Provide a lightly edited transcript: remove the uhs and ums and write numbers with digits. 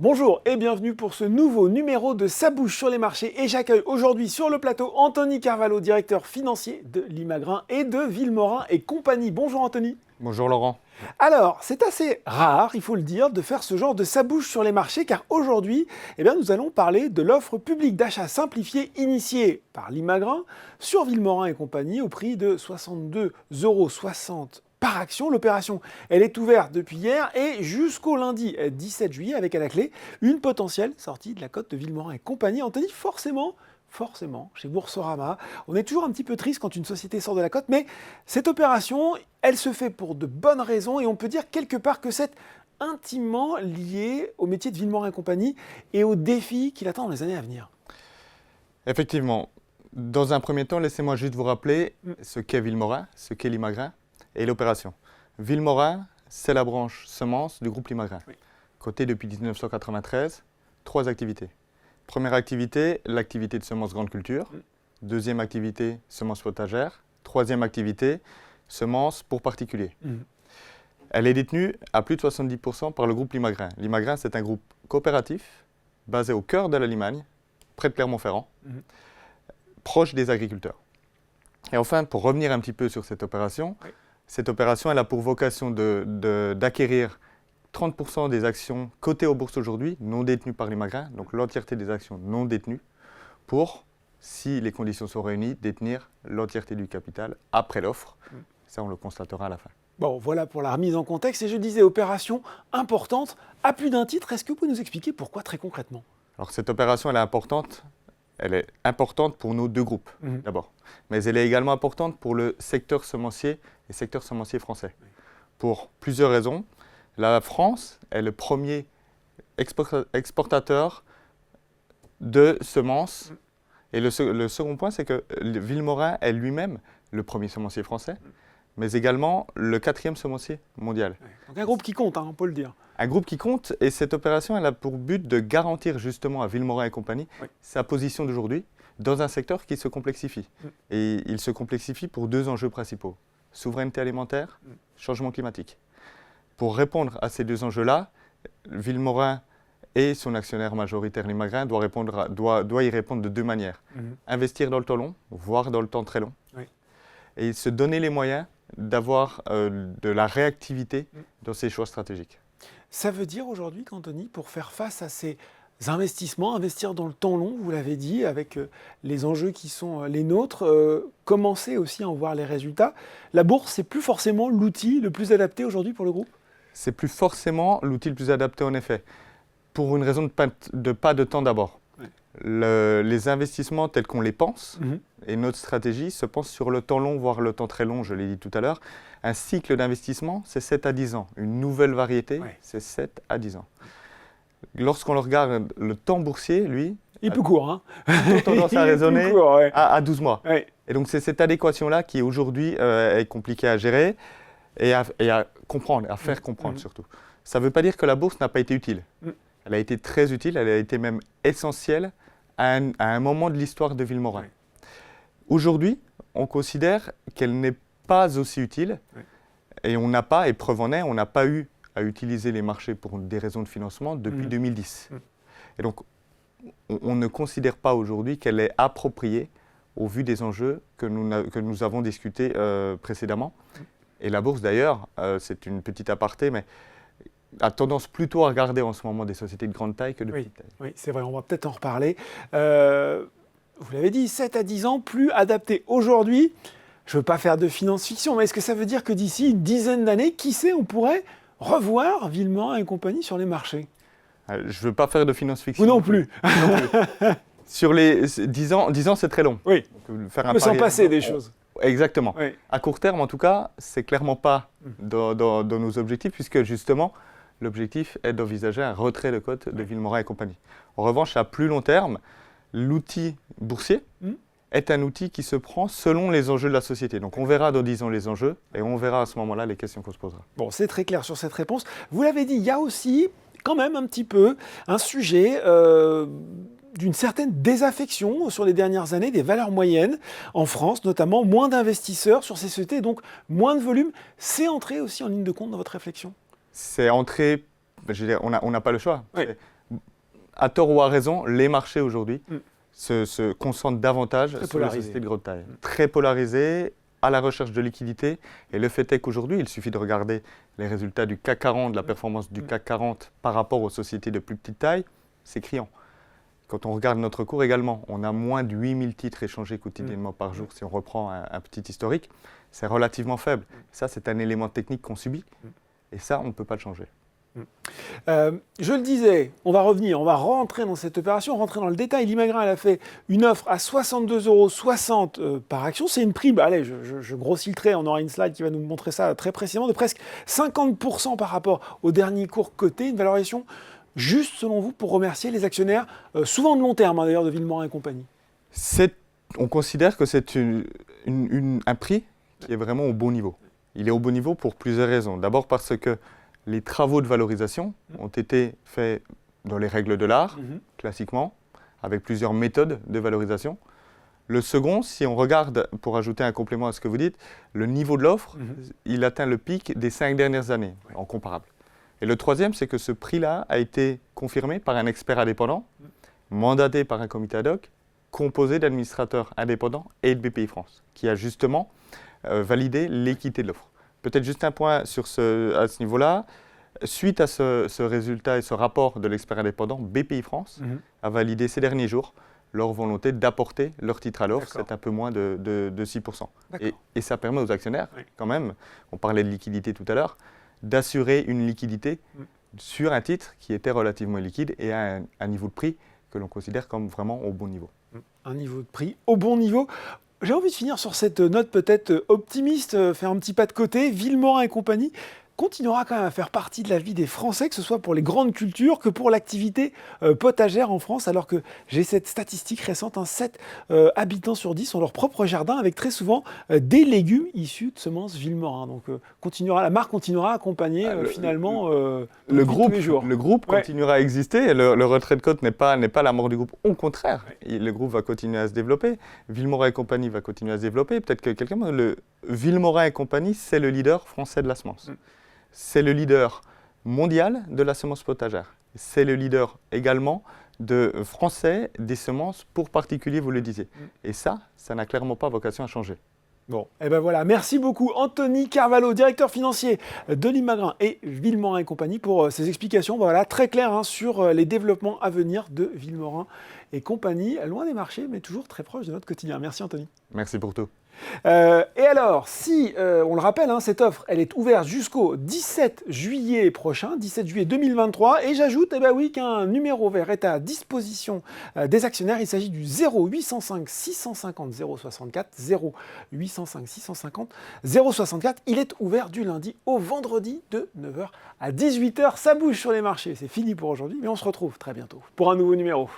Bonjour et bienvenue pour ce nouveau numéro de Ça bouge sur les marchés et j'accueille aujourd'hui sur le plateau Anthony Carvalho, directeur financier de Limagrain et de Villemorin et compagnie. Bonjour Anthony. Bonjour Laurent. Alors, c'est assez rare, il faut le dire, de faire ce genre de Ça bouge sur les marchés car aujourd'hui, nous allons parler de l'offre publique d'achat simplifiée initiée par Limagrain sur Villemorin et compagnie au prix de 62,60 € par action. L'opération, elle est ouverte depuis hier et jusqu'au lundi 17 juillet avec à la clé une potentielle sortie de la cote de Villemorin et compagnie. Anthony, forcément, chez Boursorama, on est toujours un petit peu triste quand une société sort de la cote, mais cette opération, elle se fait pour de bonnes raisons et on peut dire quelque part que c'est intimement lié au métier de Villemorin et compagnie et aux défis qui l'attendent dans les années à venir. Effectivement, dans un premier temps, laissez-moi juste vous rappeler ce qu'est Villemorin, ce qu'est Limagrain et l'opération. Villemorin, c'est la branche semences du groupe Limagrain. Oui. Cotée depuis 1993, 3 activités. Première activité, l'activité de semences grande culture. Deuxième activité, semences potagères. Troisième activité, semences pour particuliers. Elle est détenue à plus de 70% par le groupe Limagrain. Limagrain, c'est un groupe coopératif basé au cœur de la Limagne, près de Clermont-Ferrand, proche des agriculteurs. Et enfin, pour revenir un petit peu sur cette opération, cette opération elle a pour vocation d'acquérir 30% des actions cotées aux bourses aujourd'hui, non détenues par Limagrain, donc l'entièreté des actions non détenues, pour, si les conditions sont réunies, détenir l'entièreté du capital après l'offre. Ça, on le constatera à la fin. Bon, voilà pour la remise en contexte. Et je disais, opération importante, à plus d'un titre. Est-ce que vous pouvez nous expliquer pourquoi très concrètement ? Alors, cette opération, elle est importante pour nos deux groupes, d'abord. Mais elle est également importante pour le secteur semencier et secteur semencier français. Pour plusieurs raisons. La France est le premier exportateur de semences. Et le second point, c'est que Villemorin est lui-même le premier semencier français, mais également le 4e semencier mondial. Donc un groupe qui compte, on peut le dire. Un groupe qui compte, et cette opération, elle a pour but de garantir justement à Villemorin et compagnie sa position d'aujourd'hui dans un secteur qui se complexifie. Et il se complexifie pour 2 enjeux principaux. Souveraineté alimentaire, changement climatique. Pour répondre à ces 2 enjeux-là, Villemorin et son actionnaire majoritaire Limagrain doit y répondre de 2 manières. Investir dans le temps long, voire dans le temps très long. Et se donner les moyens d'avoir de la réactivité dans ses choix stratégiques. Ça veut dire aujourd'hui qu'Anthony, pour faire face à ces investissements, investir dans le temps long, vous l'avez dit, avec les enjeux qui sont les nôtres, commencer aussi à en voir les résultats. La bourse, c'est plus forcément l'outil le plus adapté aujourd'hui pour le groupe ? C'est plus forcément l'outil le plus adapté en effet, pour une raison de pas de temps d'abord. Les investissements tels qu'on les pense, et notre stratégie se pense sur le temps long, voire le temps très long, je l'ai dit tout à l'heure. Un cycle d'investissement, c'est 7 à 10 ans. Une nouvelle variété, c'est 7 à 10 ans. Lorsqu'on le regarde, le temps boursier, lui, il est plus court. Plutôt tendance à raisonner à 12 mois. Et donc c'est cette adéquation-là qui aujourd'hui est compliquée à gérer et à comprendre, à faire comprendre surtout. Ça ne veut pas dire que la bourse n'a pas été utile. Elle a été très utile, elle a été même essentielle à un moment de l'histoire de Villemorin. Aujourd'hui, on considère qu'elle n'est pas aussi utile et on n'a pas, et preuve en est, on n'a pas eu à utiliser les marchés pour des raisons de financement depuis 2010. Et donc, on ne considère pas aujourd'hui qu'elle est appropriée au vu des enjeux que nous avons discutés précédemment. Et la bourse, d'ailleurs, c'est une petite aparté, mais a tendance plutôt à regarder en ce moment des sociétés de grande taille que de petite taille. Oui, c'est vrai, on va peut-être en reparler. Vous l'avez dit, 7 à 10 ans, plus adapté aujourd'hui. Je ne veux pas faire de finance-fiction, mais est-ce que ça veut dire que d'ici une dizaine d'années, qui sait, on pourrait revoir Villemorin et compagnie sur les marchés ? Je ne veux pas faire de finance-fiction. Vous non plus. Sur les 10 ans, c'est très long. Oui, on peut s'en passer des choses. Exactement. À court terme, en tout cas, ce n'est clairement pas dans nos objectifs, puisque justement, l'objectif est d'envisager un retrait de cote de Villemorin et compagnie. En revanche, à plus long terme, l'outil boursier est un outil qui se prend selon les enjeux de la société. Donc on verra dans 10 ans les enjeux et on verra à ce moment-là les questions qu'on se posera. Bon, c'est très clair sur cette réponse. Vous l'avez dit, il y a aussi quand même un petit peu un sujet d'une certaine désaffection sur les dernières années des valeurs moyennes en France, notamment moins d'investisseurs sur ces sociétés, donc moins de volume. C'est entré aussi en ligne de compte dans votre réflexion ? C'est entré, je veux dire, on n'a pas le choix. à tort ou à raison, les marchés aujourd'hui se concentrent davantage sur les sociétés de grande taille. Très polarisés, à la recherche de liquidité. Et le fait est qu'aujourd'hui, il suffit de regarder les résultats du CAC 40, la performance du CAC 40 par rapport aux sociétés de plus petite taille, c'est criant. Quand on regarde notre cours également, on a moins de 8000 titres échangés quotidiennement par jour, si on reprend un petit historique. C'est relativement faible. Ça, c'est un élément technique qu'on subit. Et ça, on ne peut pas le changer. Je le disais, on va revenir, on va rentrer dans cette opération, rentrer dans le détail. Limagrain, elle a fait une offre à 62,60 € par action. C'est une prime, allez, je grossis le trait, on aura une slide qui va nous montrer ça très précisément, de presque 50% par rapport au dernier cours coté. Une valorisation juste, selon vous, pour remercier les actionnaires, souvent de long terme, d'ailleurs, de Villemorin et compagnie. On considère que c'est un prix qui est vraiment au bon niveau. Il est au bon niveau pour plusieurs raisons. D'abord parce que les travaux de valorisation ont été faits dans les règles de l'art, classiquement, avec plusieurs méthodes de valorisation. Le second, si on regarde, pour ajouter un complément à ce que vous dites, le niveau de l'offre, il atteint le pic des 5 dernières années, en comparable. Et le troisième, c'est que ce prix-là a été confirmé par un expert indépendant, mandaté par un comité ad hoc, composé d'administrateurs indépendants et de BPI France, qui a justement validé l'équité de l'offre. Peut-être juste un point à ce niveau-là. Suite à ce résultat et ce rapport de l'expert indépendant, BPI France a validé ces derniers jours leur volonté d'apporter leur titre à l'offre. C'est un peu moins de 6%. Et ça permet aux actionnaires, quand même, on parlait de liquidité tout à l'heure, d'assurer une liquidité sur un titre qui était relativement liquide et à un niveau de prix que l'on considère comme vraiment au bon niveau. Un niveau de prix au bon niveau. J'ai envie de finir sur cette note peut-être optimiste, faire un petit pas de côté. Villemorin et compagnie continuera quand même à faire partie de la vie des Français, que ce soit pour les grandes cultures que pour l'activité potagère en France, alors que j'ai cette statistique récente, 7 habitants sur 10 ont leur propre jardin, avec très souvent des légumes issus de semences Villemorin. Donc la marque continuera à accompagner finalement le groupe, tous les jours. Le groupe continuera à exister, et le retrait de côte n'est pas la mort du groupe, au contraire, le groupe va continuer à se développer, Villemorin et compagnie va continuer à se développer, peut-être que Villemorin et compagnie, c'est le leader français de la semence. C'est le leader mondial de la semence potagère. C'est le leader également français des semences pour particuliers, vous le disiez. Et ça n'a clairement pas vocation à changer. Bon, et ben voilà, merci beaucoup Anthony Carvalho, directeur financier de Limagrain et Villemorin et compagnie pour ces explications très claires sur les développements à venir de Villemorin et compagnie, loin des marchés mais toujours très proche de notre quotidien. Merci Anthony. Merci pour tout. Et alors, si, on le rappelle, cette offre, elle est ouverte jusqu'au 17 juillet prochain, 17 juillet 2023, et j'ajoute qu'un numéro vert est à disposition des actionnaires. Il s'agit du 0805 650 064, 0805 650 064. Il est ouvert du lundi au vendredi de 9h à 18h. Ça bouge sur les marchés, c'est fini pour aujourd'hui, mais on se retrouve très bientôt pour un nouveau numéro.